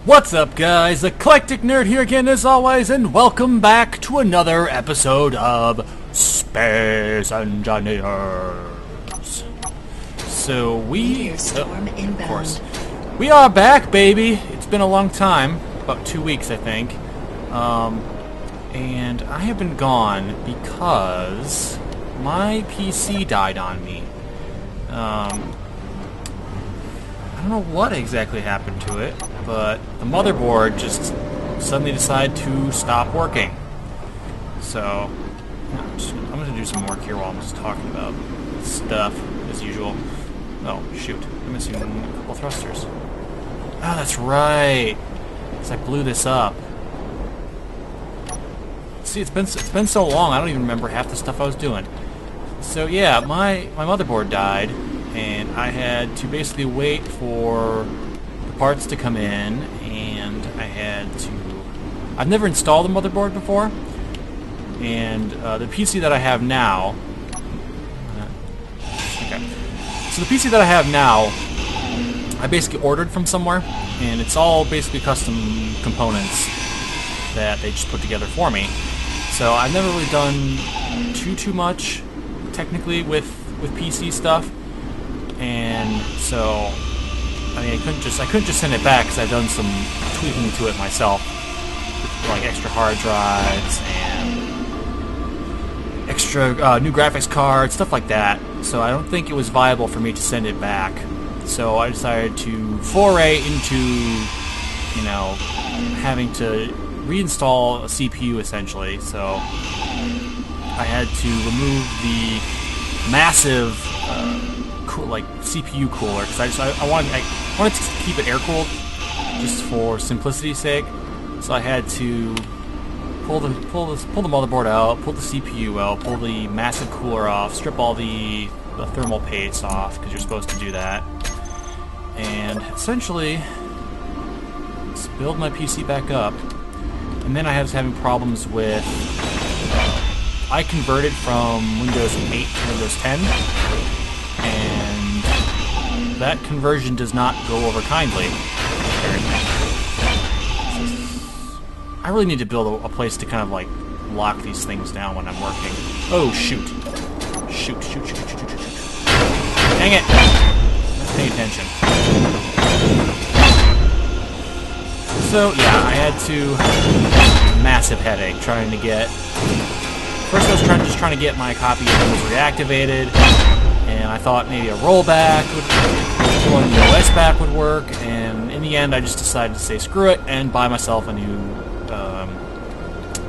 What's up, guys? Eclectic Nerd here again as always, and welcome back to another episode of Space Engineers. So of course, we are back, baby. It's been a long time, about 2 weeks, I think. And I have been gone because my PC died on me. I don't know what exactly happened to it, but the motherboard just suddenly decided to stop working. So, I'm going to do some work here while I'm just talking about stuff, as usual. Oh, shoot. I'm missing a couple thrusters. Oh, that's right. Because I blew this up. See, it's been so long, I don't even remember half the stuff I was doing. So, yeah, my motherboard died, and I had to basically wait for the parts to come in, and I've never installed a motherboard before, and the PC that I have now, so the PC that I have now, I basically ordered from somewhere, and it's all basically custom components that they just put together for me. So I've never really done too much, technically, with PC stuff. And so, I mean, I couldn't just send it back because I've done some tweaking to it myself, with, like extra hard drives and extra new graphics cards, stuff like that. So I don't think it was viable for me to send it back. So I decided to foray into, you know, having to reinstall a CPU essentially. So I had to remove the massive CPU cooler because I wanted to keep it air cooled just for simplicity's sake. So I had to pull the motherboard out, pull the CPU out, pull the massive cooler off, strip all the thermal paste off because you're supposed to do that, and essentially just build my PC back up. And then I was having problems with. I converted from Windows 8 to Windows 10, and that conversion does not go over kindly. I really need to build a place to kind of like lock these things down when I'm working. Oh, shoot. Shoot. Dang it! Let's pay attention. So, yeah, I had to... Massive headache trying to get... First I was just trying to get my copy of Windows reactivated, and I thought maybe a rollback pulling the OS back would work, and in the end I just decided to say screw it and buy myself a new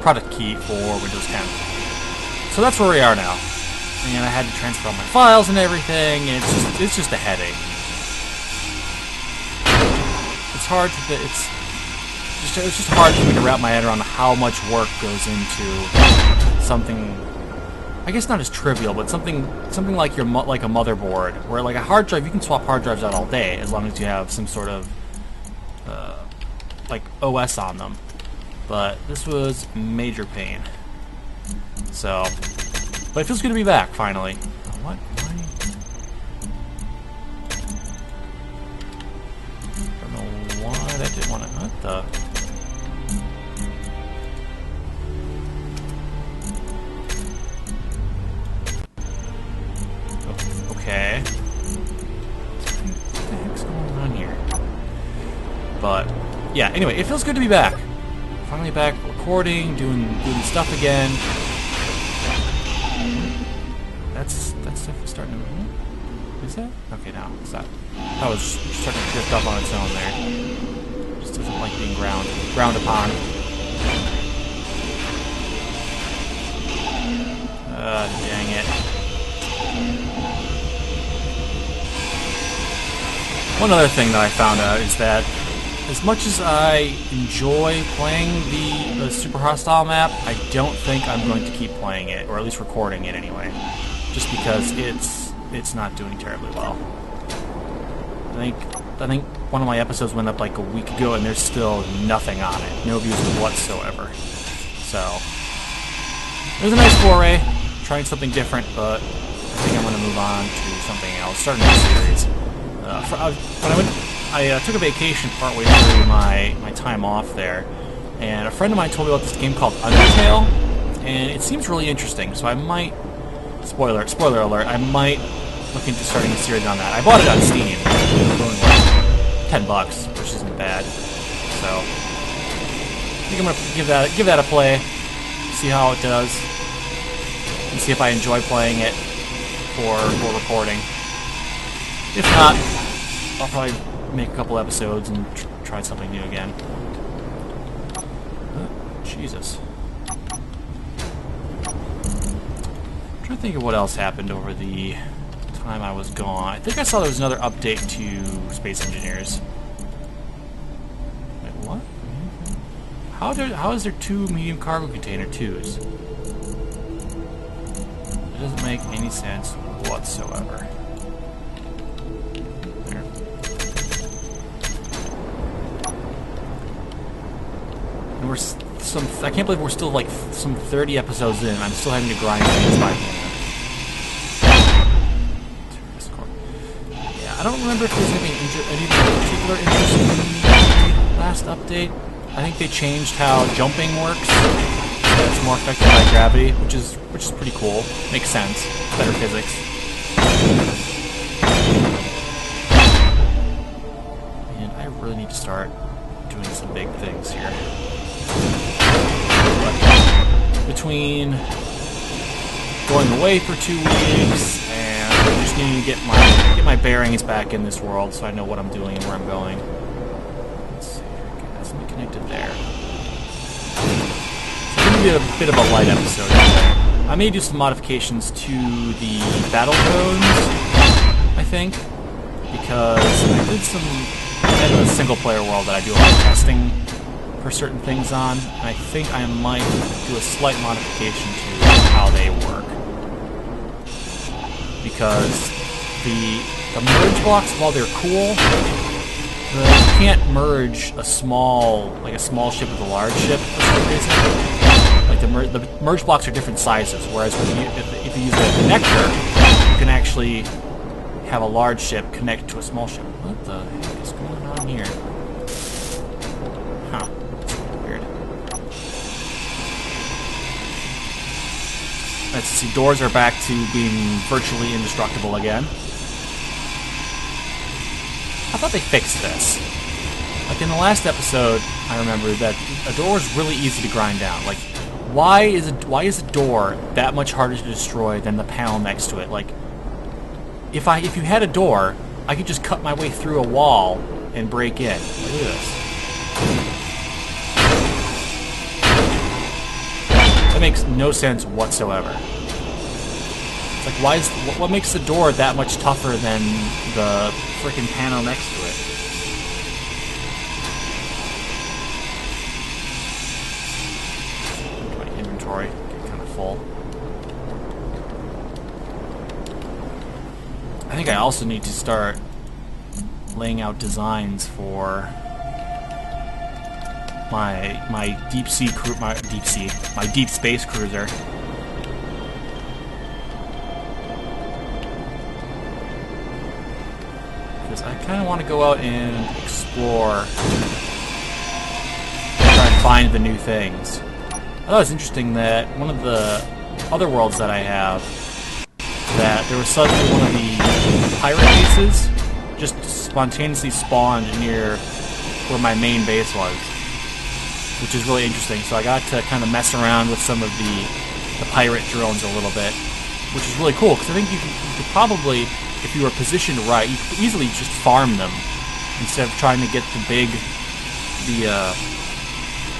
product key for Windows 10. So that's where we are now, and I had to transfer all my files and everything, and it's just a headache. It's just hard for me to wrap my head around how much work goes into something, I guess not as trivial, but something like a motherboard, where like a hard drive, you can swap hard drives out all day as long as you have some sort of like OS on them. But this was major pain. So, but it feels good to be back finally. What? Why? I don't know why that didn't want to. What the? Okay. What the heck's going on here? But yeah, anyway, it feels good to be back. Finally back recording, doing stuff again. That's definitely starting to move. Is that? Okay, now it's not. That was starting to drift up on its own there. Just doesn't like being ground upon. Dang it. One other thing that I found out is that as much as I enjoy playing the Super Hostile map, I don't think I'm going to keep playing it, or at least recording it anyway, just because it's not doing terribly well. I think one of my episodes went up like a week ago, and there's still nothing on it, no views whatsoever. So it was a nice foray, trying something different, but I think I'm going to move on to something else, start a new series. I took a vacation partway through my time off there, and a friend of mine told me about this game called Undertale, and it seems really interesting. So I might, spoiler alert, I might look into starting a series on that. I bought it on Steam, only like $10, which isn't bad. So I think I'm gonna give that a play, see how it does, and see if I enjoy playing it for recording. If not, I'll probably make a couple episodes and try something new again. Jesus. I'm trying to think of what else happened over the time I was gone. I think I saw there was another update to Space Engineers. Wait, what? How is there 2 medium cargo container 2s? It doesn't make any sense whatsoever. There. And I can't believe we're still like some 30 episodes in. I'm still having to grind things by hand. Yeah, I don't remember if there's any particular interest in the last update. I think they changed how jumping works. It's more affected by gravity, which is pretty cool. Makes sense. Better physics. And I really need to start doing some big things here. But between going away for 2 weeks and just needing to get my bearings back in this world, so I know what I'm doing and where I'm going. Let's see. Okay, that's me connected there. Be a bit of a light episode today. I may do some modifications to the battle drones, I think, because I had a single player world that I do a lot of testing for certain things on. I think I might do a slight modification to how they work, because the merge blocks, while they're cool, you can't merge a small ship with a large ship for some reason. Like the merge blocks are different sizes, whereas if you use a connector, you can actually have a large ship connect to a small ship. What the heck is going on here? Huh. That's weird. Let's see, doors are back to being virtually indestructible again. I thought they fixed this. Like in the last episode, I remember that a door is really easy to grind down. Like, why is a door that much harder to destroy than the panel next to it? Like, if you had a door, I could just cut my way through a wall and break in. Look at this. That makes no sense whatsoever. It's like, what makes the door that much tougher than the freaking panel next to it? Get kind of full. I think I also need to start laying out designs for my deep space cruiser. Because I kind of want to go out and explore, try and find the new things. I thought it was interesting that one of the other worlds that I have, that there was suddenly one of the pirate bases just spontaneously spawned near where my main base was, which is really interesting. So I got to kind of mess around with some of the pirate drones a little bit, which is really cool, because I think you could probably, if you were positioned right, you could easily just farm them instead of trying to get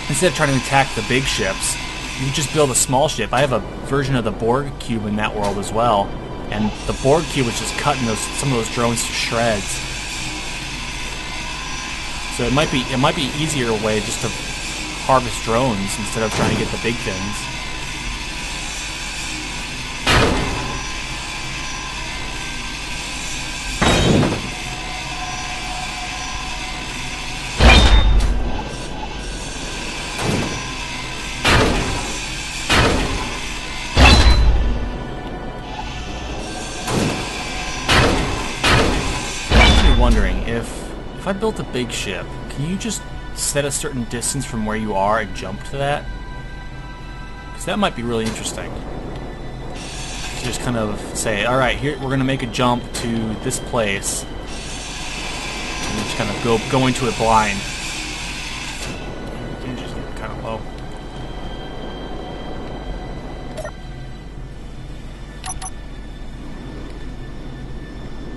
instead of trying to attack the big ships. You just build a small ship. I have a version of the Borg cube in that world as well, and the Borg cube was just cutting some of those drones to shreds. So it might be an easier way just to harvest drones instead of trying to get the big things. if I built a big ship, can you just set a certain distance from where you are and jump to that? Because that might be really interesting. To just kind of say, alright, here we're going to make a jump to this place. And just kind of go into it blind. Just kind of low.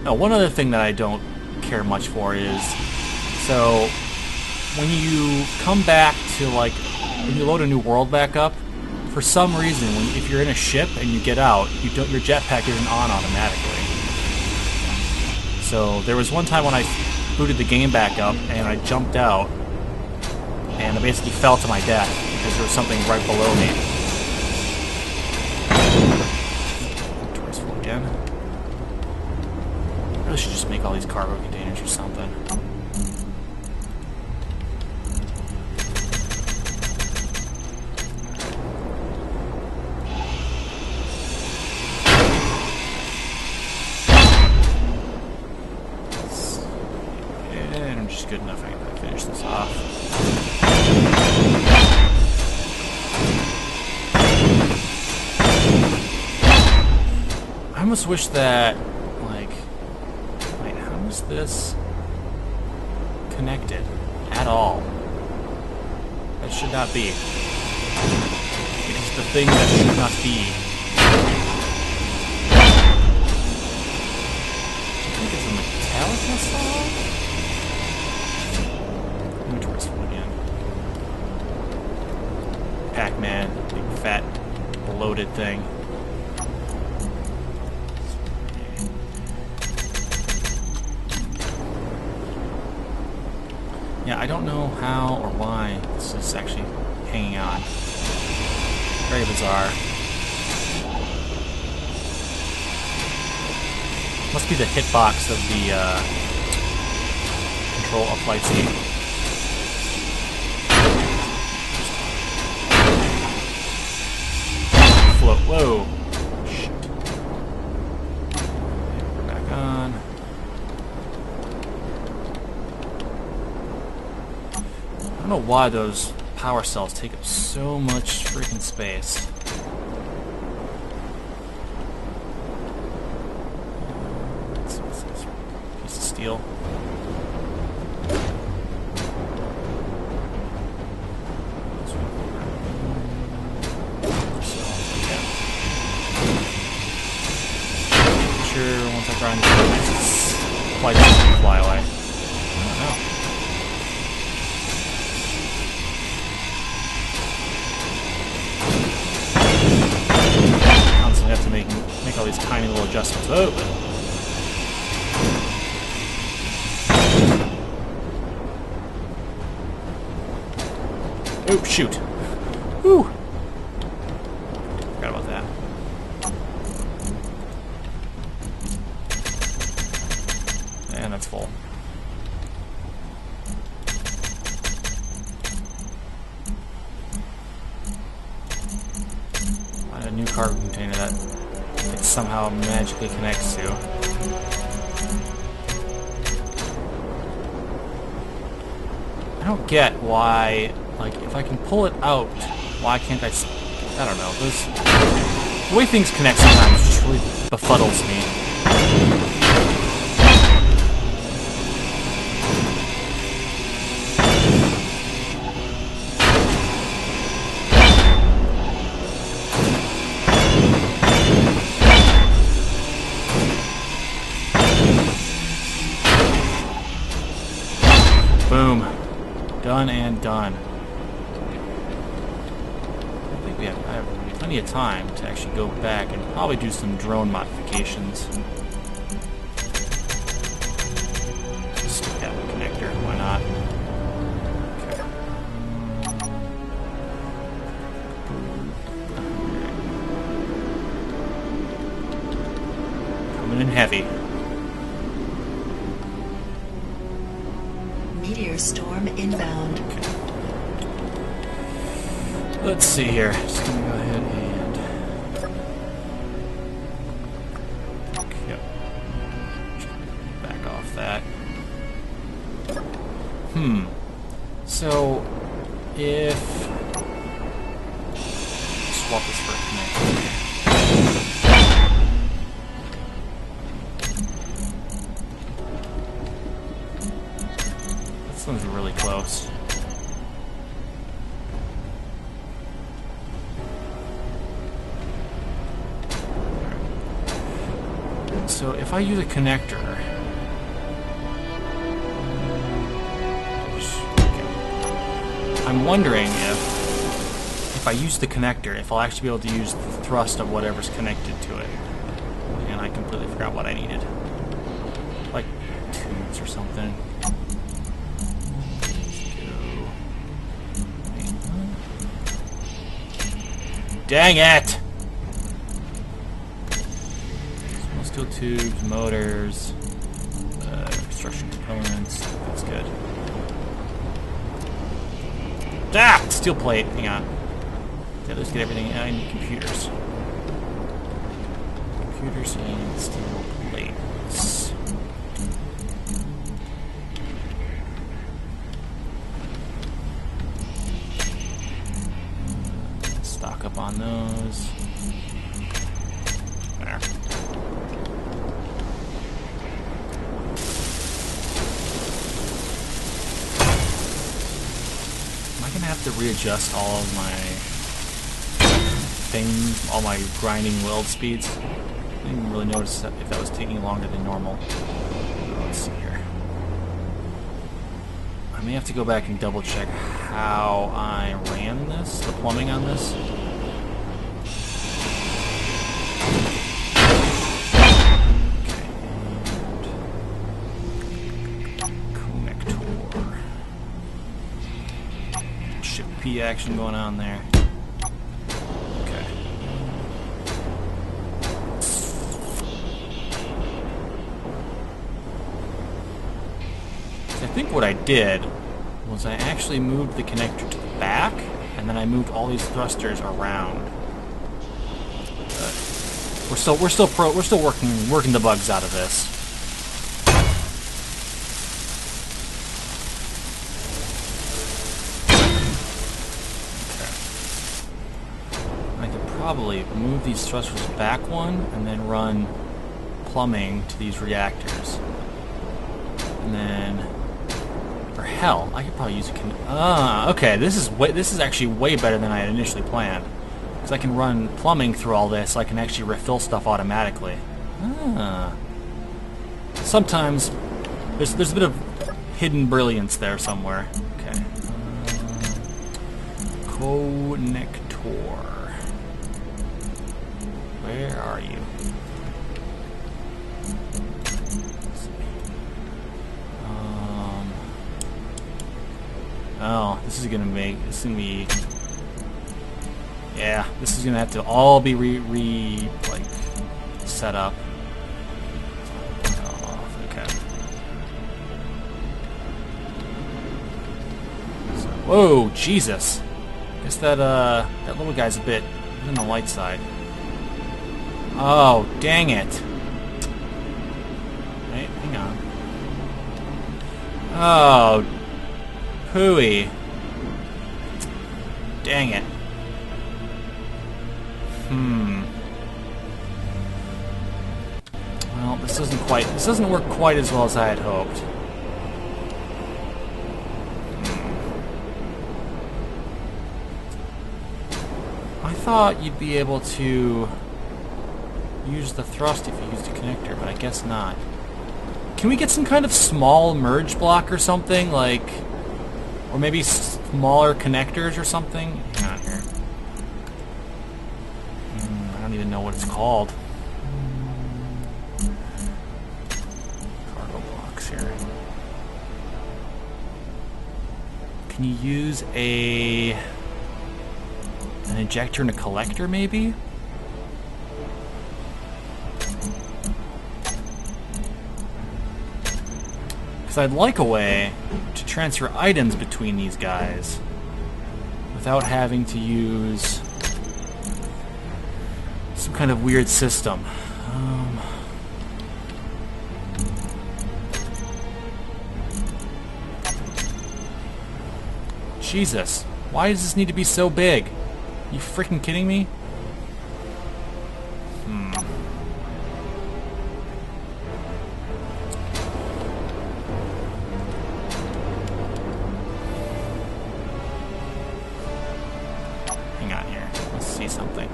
Now, one other thing that I don't care much for is, so when you come back to, like, when you load a new world back up, for some reason, if you're in a ship and you get out, your jetpack isn't on automatically. So there was one time when I booted the game back up and I jumped out, and I basically fell to my death because there was something right below me. Towards full again. I really should just make all these cargo containers or something. And I'm just good enough I can finish this off. I almost wish that, like, wait, how is this connected at all? That should not be. It is the thing that should not be. I think it's a metallic missile? Let me try this one again. Pac-Man, big fat bloated thing. Yeah, I don't know how or why this is actually hanging on. Very bizarre. Must be the hitbox of the control of flight seat. Float. Whoa. Shit. We're back on. I don't know why those power cells take up so much freaking space. What's this? Piece of steel. Sure, once I grind this, fly away. I don't know. Have to make all these tiny little adjustments. Oh! Oh, shoot! Whew! Forgot about that. And that's full. Find a new cargo container that it somehow magically connects to. I don't get why, like, if I can pull it out, why can't I don't know. The way things connect sometimes just really befuddles me. Boom. Done and done. I think I have plenty of time to actually go back and probably do some drone modifications. Just stick that in the connector, why not? Okay. Coming in heavy. Meteor storm inbound. Okay. Let's see here. Just gonna go ahead and yep. Back off that. So, if... swap this for a connector. This one's really close. So if I use a connector... Okay. I'm wondering if I use the connector, if I'll actually be able to use the thrust of whatever's connected to it. And I completely forgot what I needed. Like tubes or something. Dang it! Steel tubes, motors, construction components. That's good. Ah! Steel plate. Hang on. Yeah, let's get everything. I need computers. Computers and steel plates. Stock up on those. There. Have to readjust all of my things, all my grinding weld speeds. I didn't even really notice if that was taking longer than normal. Let's see here. I may have to go back and double check how I ran this, the plumbing on this. P action going on there. Okay. I think what I did was I actually moved the connector to the back, and then I moved all these thrusters around. We're still working the bugs out of this. Probably move these thrusters back one and then run plumbing to these reactors. And then, or hell, I could probably use a okay, this is actually way better than I had initially planned. Because I can run plumbing through all this, so I can actually refill stuff automatically. Sometimes there's a bit of hidden brilliance there somewhere. Okay. Connector. Where are you? Oh, this is gonna be. Yeah, this is gonna have to all be like set up. Oh, okay. So, whoa, Jesus! Guess that little guy's a bit on the light side. Oh, dang it. Wait, hang on. Oh, hooey. Dang it. Well, this doesn't work quite as well as I had hoped. I thought you'd be able to use the thrust if you used a connector, but I guess not. Can we get some kind of small merge block or something, like, or maybe smaller connectors or something? Hang on here. I don't even know what it's called. Cargo blocks here. Can you use an injector and a collector, maybe? Because I'd like a way to transfer items between these guys without having to use some kind of weird system. Jesus. Why does this need to be so big? You freaking kidding me? Hang on here. Let's see something.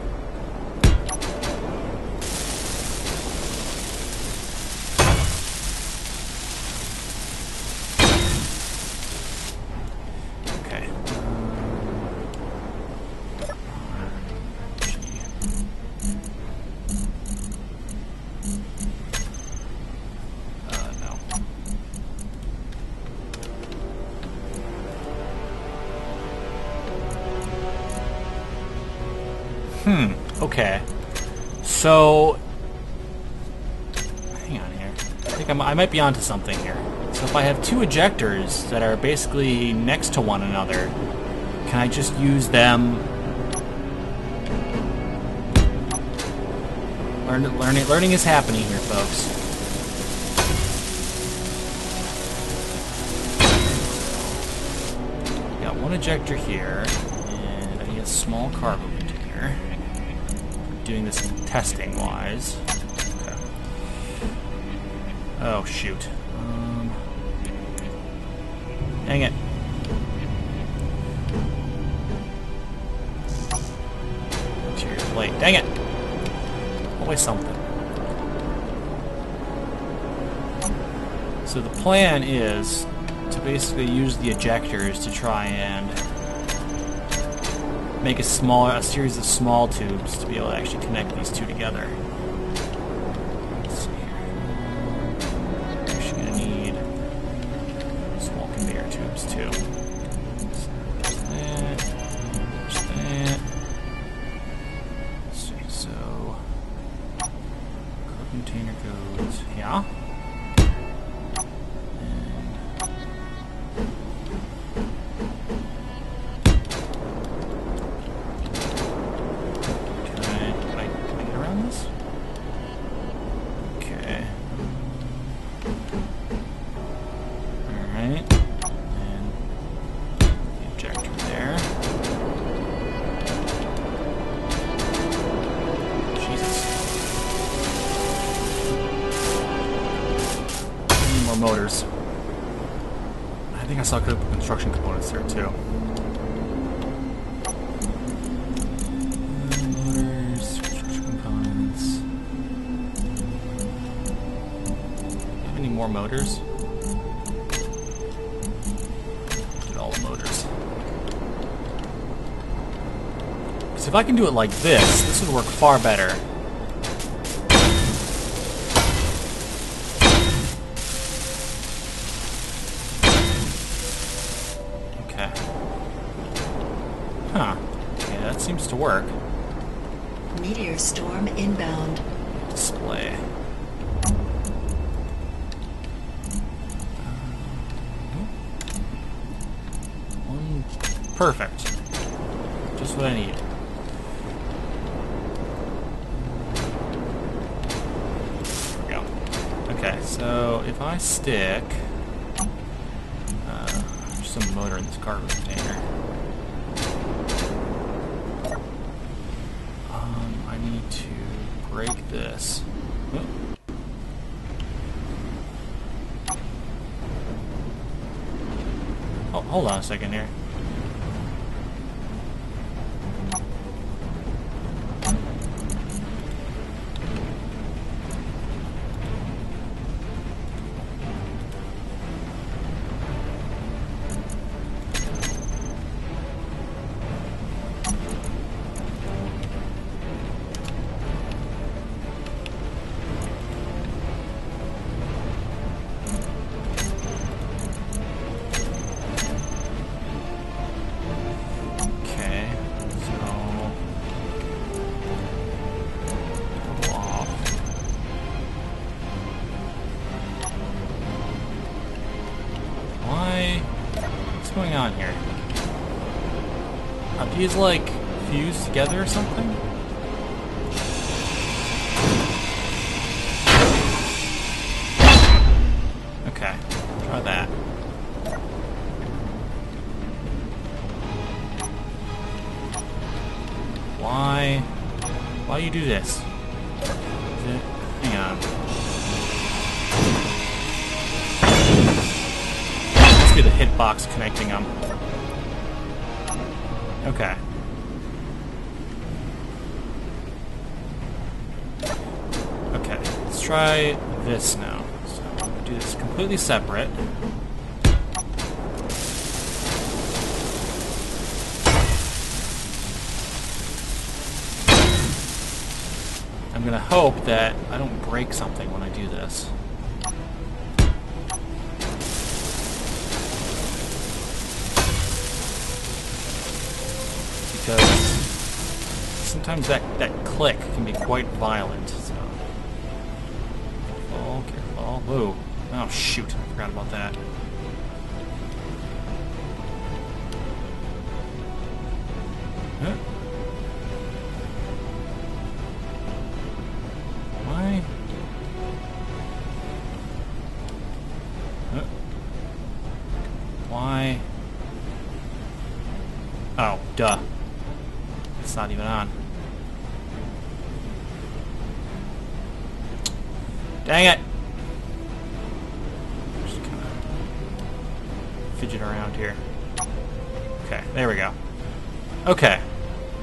Okay. No. Okay. So, hang on here. I think I might be onto something here. So if I have two ejectors that are basically next to one another, can I just use them? Learning is happening here, folks. Got one ejector here, and I need a small cargo container. Doing this testing-wise. Okay. Oh, shoot. Dang it. Interior plate. Dang it! Always something. So the plan is to basically use the ejectors to try and make a series of small tubes to be able to actually connect these two together. Let's see here. We're actually going to need small conveyor tubes too. So there's that. There's that. Let's see. So cargo container goes here. Motors. I think I saw construction components there too. Motors, construction components. Do you have any more motors? Get all the motors. Because if I can do it like this would work far better. Huh. Okay, that seems to work. Meteor storm inbound. Display. Perfect. Just what I need. There we go. Okay, so if I stick some motor in this cargo container. I need to break this. Oh, hold on a second here. What's going on here? Are these like fused together or something? Okay, try that. Why do you do this? Hang on. Must be the hitbox connecting them. Okay. Okay, let's try this now. So I'm going to do this completely separate. I'm going to hope that I don't break something when I do this. Because sometimes that click can be quite violent. So. Careful, careful. Whoa. Oh, shoot. I forgot about that. Huh? Why? Huh? Why? Oh, duh. It's not even on. Dang it! Just kind of fidget around here. Okay, there we go. Okay,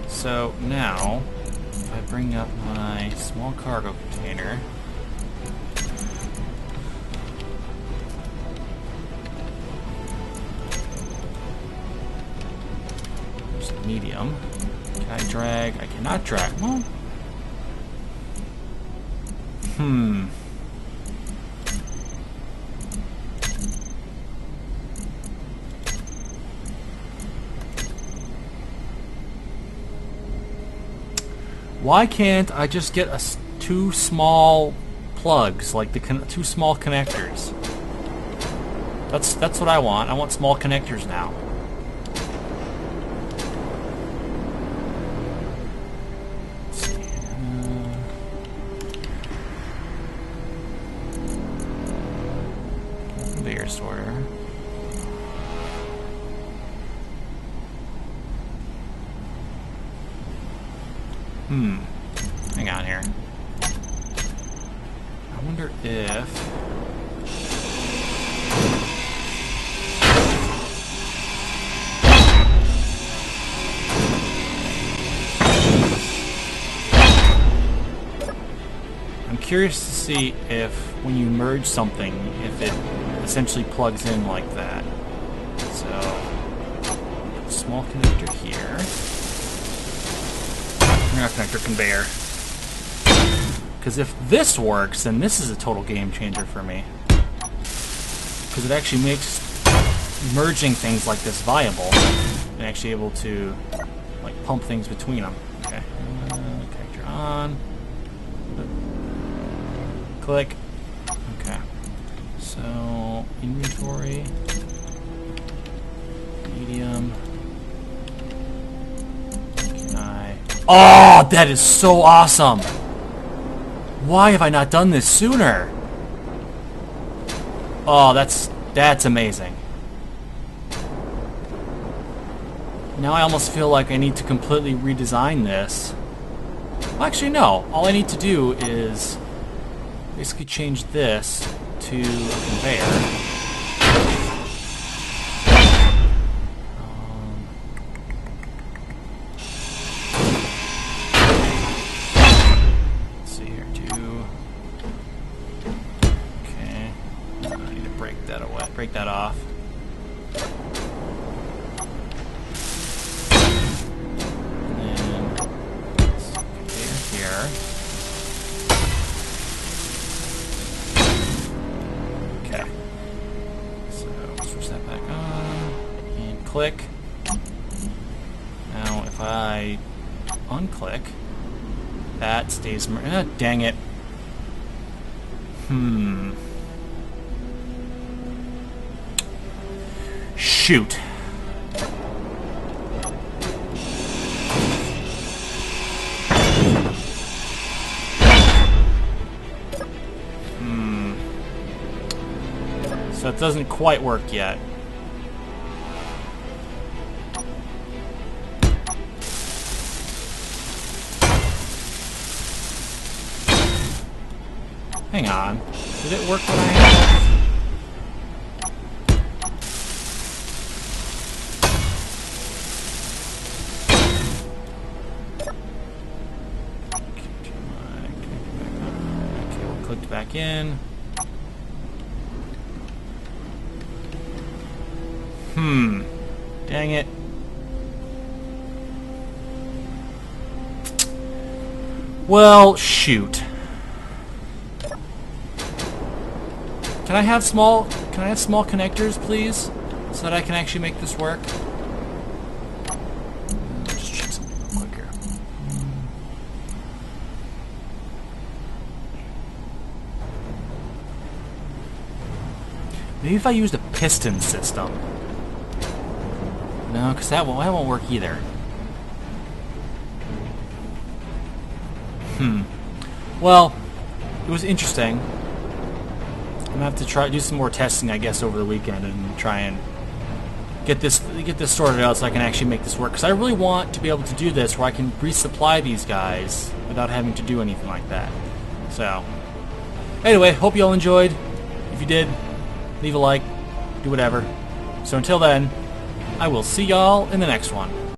so now if I bring up my small cargo container, there's the medium. Can I drag? I cannot drag. Well, why can't I just get two small plugs, like the two small connectors? That's what I want. I want small connectors now. Conveyor sorter. Hang on here. I wonder if... I'm curious to see if when you merge something, if it essentially plugs in like that. So, small connector here. Not connector, conveyor. Because if this works, then this is a total game changer for me. Because it actually makes merging things like this viable and actually able to like pump things between them. Okay, connector on. Click. Okay. So inventory, medium. Can I? Oh, that is so awesome! Why have I not done this sooner? Oh, that's amazing. Now I almost feel like I need to completely redesign this. Well, actually, no. All I need to do is basically change this to a conveyor. Let's see here, okay. I need to break that away. Break that off. Click. Now, if I unclick, that stays. Dang it. Shoot. So it doesn't quite work yet. Hang on. Did it work when I had it? Okay, we'll click back in. Dang it. Well, shoot. Can I have small connectors, please? So that I can actually make this work? Just check something real quick here. Maybe if I used a piston system. No, because that won't work either. Well, it was interesting. I'm gonna have to do some more testing, I guess, over the weekend and try and get this sorted out so I can actually make this work. Because I really want to be able to do this where I can resupply these guys without having to do anything like that. So, anyway, hope you all enjoyed. If you did, leave a like, do whatever. So until then, I will see y'all in the next one.